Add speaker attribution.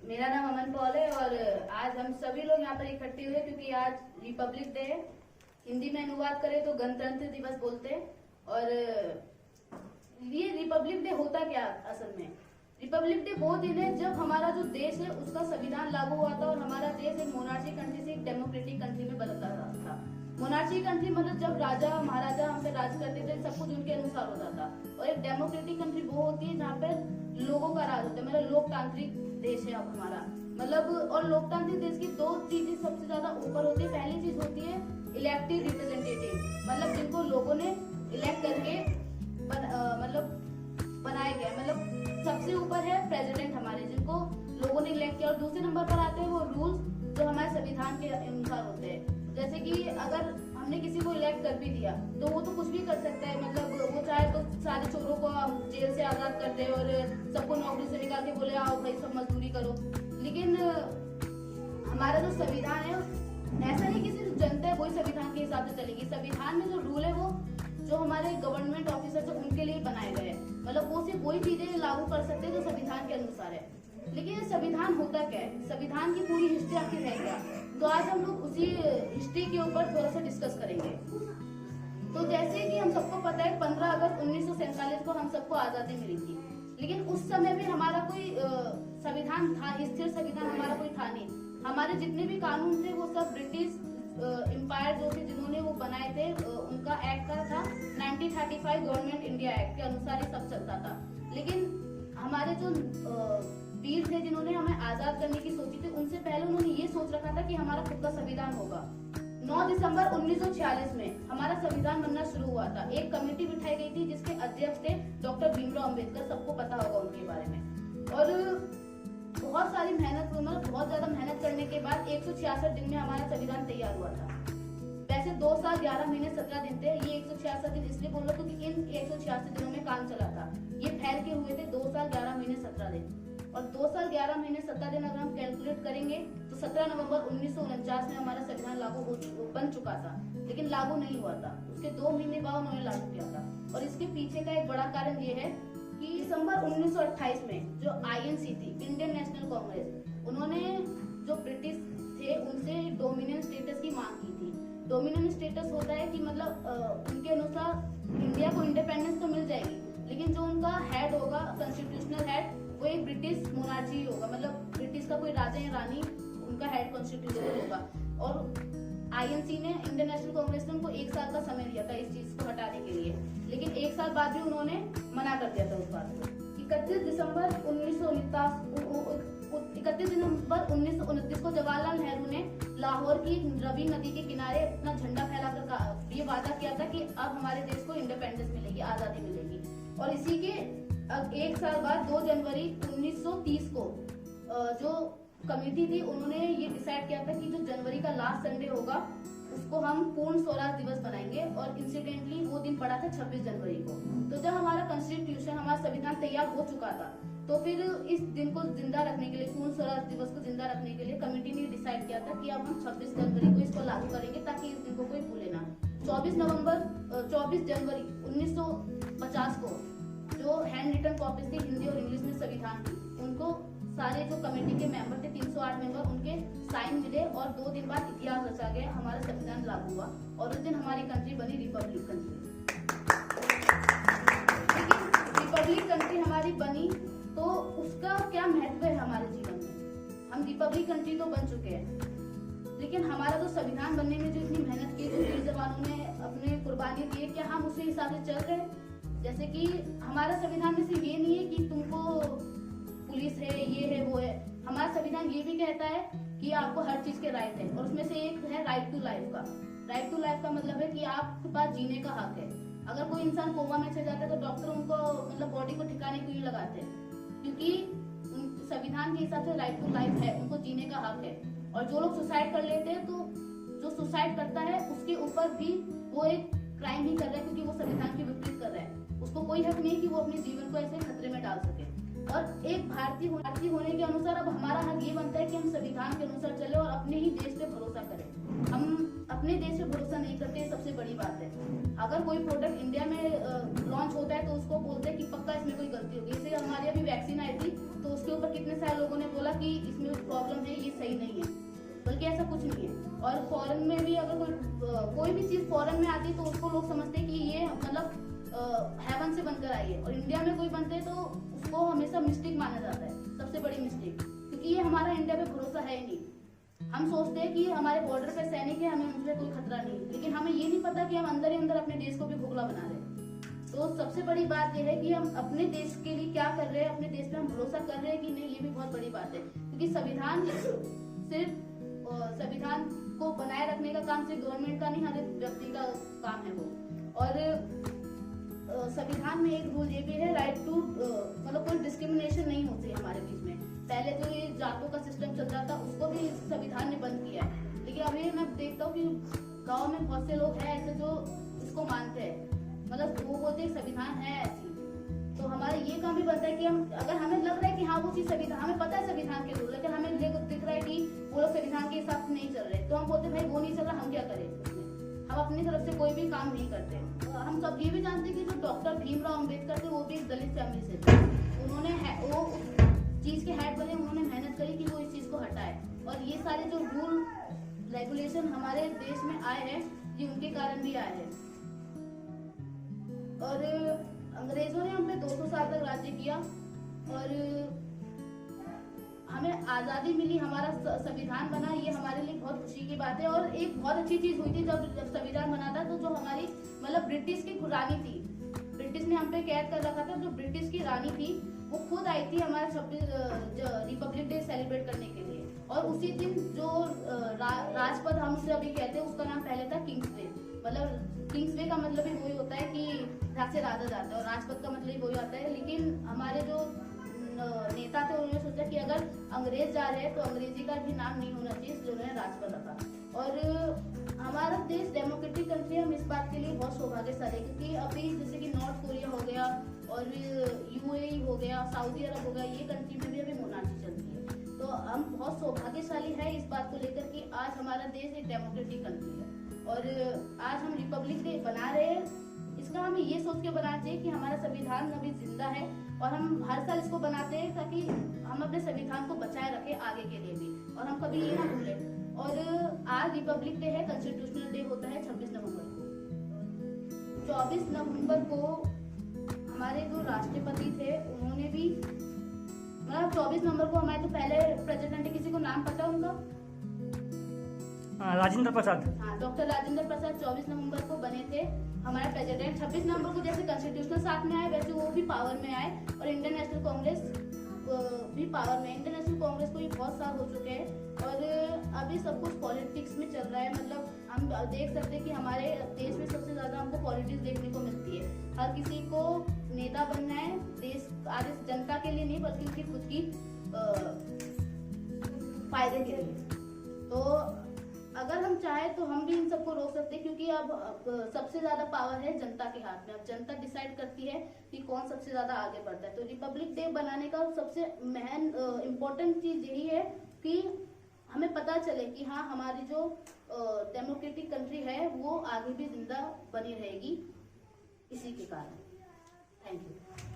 Speaker 1: मेरा नाम अमन पॉल है और आज हम सभी लोग यहाँ पर इकट्ठे हुए क्योंकि आज रिपब्लिक डे है। हिंदी में अनुवाद करें तो गणतंत्र दिवस बोलते हैं। और ये रिपब्लिक डे होता क्या असल में? रिपब्लिक डे वो दिन है जब हमारा जो देश है उसका संविधान लागू हुआ था और हमारा देश एक मोनार्ची कंट्री से एक डेमोक्रेटिक कंट्री में बदलता था। मोनार्ची कंट्री मतलब जब राजा महाराजा हम पे राज करते थे, सब कुछ उनके अनुसार होता था। और एक डेमोक्रेटिक कंट्री वो होती है जहाँ पे लोगों का राज होता है, मतलब लोकतांत्रिक देश है अब हमारा। मतलब और लोकतांत्रिक देश की दो चीजें सबसे ज्यादा ऊपर होती है। पहली चीज होती है इलेक्टेड रिप्रेजेंटेटिव, मतलब जिनको लोगों ने इलेक्ट करके मतलब बनाया गया, मतलब सबसे ऊपर है प्रेसिडेंट हमारे, जिनको लोगों ने इलेक्ट किया। और दूसरे नंबर पर आते हैं वो रूल्स जो हमारे संविधान के अनुसार होते हैं। जैसे कि अगर हमने किसी को इलेक्ट कर भी दिया तो वो तो कुछ भी कर सकता है, मतलब वो चाहे तो सारे चोरों को जेल से आजाद कर दे और सबको नौकरी से निकाल के बोले आओ भाई सब मजदूरी करो। लेकिन हमारा जो संविधान है ऐसा नहीं कि सिर्फ जनता है वही संविधान के हिसाब से चलेगी। संविधान में जो रूल है वो जो हमारे गवर्नमेंट ऑफिसर है उनके लिए बनाए गए हैं, मतलब वो सिर्फ वही चीजें लागू कर सकते हैं जो संविधान के अनुसार है। लेकिन संविधान होता क्या है, संविधान की पूरी हिस्ट्री आखिर है क्या, तो आज हम लोग उसी हिस्ट्री के ऊपर थोड़ा सा डिस्कस करेंगे। तो जैसे कि हम सबको पता है 15 अगस्त 1947 को हम सबको आजादी मिली थी, लेकिन उस समय में हमारा कोई संविधान था, स्थिर संविधान हमारा कोई था नहीं। हमारे जितने भी कानून थे वो सब ब्रिटिश एम्पायर जो थे जिन्होंने वो बनाए थे, उनका एक्ट का था 1935 गवर्नमेंट इंडिया एक्ट के अनुसार ही सब चलता था। लेकिन हमारे जो वीर थे जिन्होंने हमें आजाद करने की सोची थी, उनसे पहले उन्होंने ये सोच रखा था कि हमारा खुद का संविधान होगा। 9 दिसंबर 1946 में हमारा संविधान बनना शुरू हुआ था। एक कमेटी बिठाई गई थी जिसके अध्यक्ष थे डॉक्टर भीमराव अम्बेडकर, सबको पता होगा उनके बारे में। और बहुत सारी मेहनत, मतलब बहुत ज्यादा मेहनत करने के बाद 166 दिन में हमारा संविधान तैयार हुआ था। वैसे 2 साल 11 महीने 17 दिन थे, ये 166 दिन इसलिए बोल रहा हूँ क्योंकि इन 166 दिनों में काम चला था। ये फैल के हुए थे 2 साल 11 महीने 17 दिन। और 2 साल 11 महीने 17 दिन अगर हम कैलकुलेट करेंगे तो 17 नवंबर 1949 में हमारा संविधान बन चुका था, लेकिन लागू नहीं हुआ था। उसके 2 महीने बाद उन्होंने लागू किया था। और इसके पीछे का एक बड़ा कारण ये है कि दिसंबर 1928 में जो INC थी, इंडियन नेशनल कांग्रेस, उन्होंने जो ब्रिटिश थे उनसे डोमिनियन स्टेटस की मांग की थी। डोमिनियन स्टेटस होता है कि मतलब उनके अनुसार इंडिया को इंडिपेंडेंस तो मिल जाएगी, लेकिन जो उनका हेड होगा, कॉन्स्टिट्यूशनल हेड, वो एक ब्रिटिश मोनार्ची होगा, मतलब ब्रिटिश का कोई राजा या रानी उनका हेड कॉन्स्टिट्यूशनल होगा। और INC ने, इंडियन नेशनल कांग्रेस ने उनको 1 साल का समय दिया था इस चीज को हटाने के लिए, लेकिन 1 साल बाद भी उन्होंने मना कर दिया था उस बात को। 31 दिसंबर 1929 को जवाहरलाल नेहरू ने लाहौर की रवि नदी के किनारे अपना झंडा फैलाकर ये वादा किया था कि अब हमारे देश को इंडिपेंडेंस मिलेगी, आजादी मिलेगी। और इसी के 1 साल बाद 2 जनवरी 1930 को जो कमेटी थी उन्होंने ये डिसाइड किया था कि जो जनवरी का लास्ट संडे होगा उसको हम पूर्ण स्वराज दिवस बनाएंगे। और इंसिडेंटली वो दिन पड़ा था 26 जनवरी को। तो जब हमारा कॉन्स्टिट्यूशन, हमारा संविधान तैयार हो चुका था, तो फिर इस दिन को जिंदा रखने के लिए, पूर्ण स्वराज दिवस को जिंदा रखने के लिए कमेटी ने डिसाइड किया था कि अब हम 26 जनवरी को इसको लागू करेंगे ताकि इस दिन को कोई भूले ना। 24 जनवरी 1950 को जो हैंड रिटन कॉपीज थी हिंदी और इंग्लिश में संविधान की, उनको सारे जो कमेटी के मेंबर थे 308 मेंबर, उनके साइन मिले और 2 दिन बाद इतिहास रचा गया, हमारा संविधान लागू हुआ और उस दिन हमारी कंट्री बनी रिपब्लिक कंट्री। लेकिन रिपब्लिक कंट्री हमारी बनी तो उसका क्या महत्व है हमारे जीवन में? हम रिपब्लिक कंट्री तो बन चुके हैं, लेकिन हमारा जो संविधान बनने में जो इतनी मेहनत की, जो वीर जवानों ने अपने कुर्बानी दी, क्या हम उसी हिसाब से चल रहे हैं? जैसे कि हमारा संविधान में सिर्फ ये नहीं है कि तुमको पुलिस है, ये है, वो है। हमारा संविधान ये भी कहता है कि आपको हर चीज के राइट है, और उसमें से एक है राइट टू लाइफ का। राइट टू लाइफ का मतलब है कि आपके पास जीने का हक है। अगर कोई इंसान कोमा में चल जाता है तो डॉक्टर उनको मतलब बॉडी को ठिकाने क्यों लगाते हैं? क्योंकि संविधान के हिसाब से राइट टू लाइफ है, उनको जीने का हक है। और जो लोग सुसाइड कर लेते हैं तो जो सुसाइड करता है उसके ऊपर भी वो एक क्राइम ही कर रहा है, क्योंकि वो संविधान के विपरीत कर रहा है। उसको कोई हक नहीं कि वो अपने जीवन को ऐसे खतरे में डाल सके। और एक भारतीय होने के अनुसार अब हमारा हक ये बनता है कि हम संविधान के अनुसार चले और अपने ही देश पे भरोसा करें। हम अपने देश पे भरोसा नहीं करते, ये सबसे बड़ी बात है। अगर कोई प्रोडक्ट इंडिया में लॉन्च होता है तो उसको बोलते हैं कि पक्का इसमें कोई गलती होगी। जैसे हमारे अभी वैक्सीन आई थी तो उसके ऊपर कितने सारे लोगों ने बोला कि सही नहीं है, बल्कि ऐसा कुछ नहीं है। और फॉरेन में भी अगर कोई भी चीज फॉरेन में आती है तो उसको लोग समझते हैं कि ये मतलब हेवन से बनकर आई है, और इंडिया में कोई बनते हैं तो उसको हमेशा मिस्टेक माना जाता है, सबसे बड़ी मिस्टेक, क्योंकि ये हमारा इंडिया पे भरोसा है ही नहीं। हम सोचते हैं कि हमारे बॉर्डर पे सैनिक है, हमें उनसे कोई खतरा नहीं, लेकिन हमें ये नहीं पता कि हम अंदर ही अंदर अपने देश को भी खोखला बना रहे हैं। तो सबसे बड़ी बात यह है कि हम अपने देश के लिए क्या कर रहे हैं, अपने देश पे हम भरोसा कर रहे हैं कि नहीं, ये भी बहुत बड़ी बात है। क्योंकि संविधान सिर्फ संविधान को बनाए रखने का काम सिर्फ गवर्नमेंट का नहीं, हर एक व्यक्ति का काम है वो। और संविधान में एक रूल ये भी है, राइट टू मतलब कोई डिस्क्रिमिनेशन नहीं होती हमारे बीच में। पहले जो ये जातों का सिस्टम चल रहा था उसको भी संविधान ने बंद किया है, लेकिन अभी मैं देखता हूँ कि गांव में बहुत से लोग हैं ऐसे जो इसको मानते हैं, मतलब वो बोलते हैं संविधान है ऐसी। तो हमारा ये काम भी बनता है कि हम, अगर हमें लग रहा है कि हाँ वो चीज संविधान, हमें पता है संविधान के रूल, लेकिन हमें दिख रहा है कि वो लोग संविधान के हिसाब से नहीं चल रहे, तो हम बोलते भाई वो नहीं चल रहा, हम क्या करें उसमें। हम अपनी तरफ से कोई भी काम नहीं करते। हम सब ये भी जानते हैं कि जो डॉक्टर भीमराव अम्बेडकर थे वो भी एक दलित फैमिली से थे, उन्होंने वो चीज के हेड बने, उन्होंने मेहनत करी कि वो इस चीज को हटाए। और ये सारे जो रूल रेगुलेशन हमारे देश में आए हैं ये उनके कारण भी आए हैं। और अंग्रेजों ने हम पे 200 साल तक राज्य किया, और हमें आजादी मिली, हमारा संविधान बना, ये हमारे लिए बहुत खुशी की बात है। और एक बहुत अच्छी चीज हुई थी जब संविधान बना था, तो जो हमारी मतलब ब्रिटिश की रानी थी, ब्रिटिश ने हम पे कैद कर रखा था, जो ब्रिटिश की रानी थी वो खुद आई थी हमारा 26 रिपब्लिक डे सेलिब्रेट करने के लिए। और उसी दिन जो राजपथ हम उसे अभी कहते हैं, उसका नाम पहले था किंग्स वे। मतलब किंग्स वे का मतलब ही वही होता है कि जहाँ से राजा जाता है, और राजपथ का मतलब ही वही होता है। लेकिन हमारे जो नेता थे उन्होंने सोचा कि अगर अंग्रेज जा रहे हैं तो अंग्रेजी का भी नाम नहीं होना चाहिए, इसलिए उन्होंने राजपथ रखा। और हमारा देश डेमोक्रेटिक कंट्री है, हम इस बात के लिए बहुत सौभाग्यशाली है, क्योंकि अभी जैसे कि नॉर्थ कोरिया हो गया और यूएई हो गया, सऊदी अरब हो गया, ये कंट्री में भी अभी मोनार्ची चलती है। तो हम बहुत सौभाग्यशाली है इस बात को लेकर कि आज हमारा देश एक डेमोक्रेटिक कंट्री है। और आज हम रिपब्लिक डे बना रहे हैं, इसका हमें ये सोच के बनाना चाहिए कि हमारा संविधान अभी जिंदा है, और हम हर साल इसको बनाते हैं ताकि हम अपने संविधान को बचाए रखें आगे के लिए भी, और हम कभी ये ना भूलें। और आज रिपब्लिक डे है, कॉन्स्टिट्यूशनल डे होता है 26 नवंबर को। 24 नवंबर को हमारे जो राष्ट्रपति थे उन्होंने भी, मतलब 24 नवंबर को हमारे तो पहले प्रेसिडेंट, किसी को नाम पता है उनका?
Speaker 2: राजेंद्र प्रसाद।
Speaker 1: हाँ, डॉक्टर राजेंद्र प्रसाद 24 नवंबर को बने थे हमारे प्रेसिडेंट। 26 नवंबर को जैसे कॉन्स्टिट्यूशनल साथ में आए वैसे वो भी पावर में आए, और इंडियन नेशनल कांग्रेस भी पावर में। इंडियन नेशनल कांग्रेस को भी बहुत साल हो चुके हैं, और अभी सब कुछ पॉलिटिक्स में चल रहा है। मतलब हम देख सकते हैं कि हमारे देश में सबसे ज्यादा हमको पॉलिटिक्स देखने को मिलती है। हर किसी को नेता बनना है, देश आगे जनता के लिए नहीं बल्कि उनकी खुद की फायदे के लिए। तो अगर हम चाहे तो हम भी इन सबको रोक सकते हैं, क्योंकि अब सबसे ज्यादा पावर है जनता के हाथ में। अब जनता डिसाइड करती है कि कौन सबसे ज्यादा आगे बढ़ता है। तो रिपब्लिक डे बनाने का सबसे मेन इम्पोर्टेंट चीज यही है कि हमें पता चले कि हाँ हमारी जो डेमोक्रेटिक कंट्री है वो आगे भी जिंदा बनी रहेगी इसी के कारण। Thank you.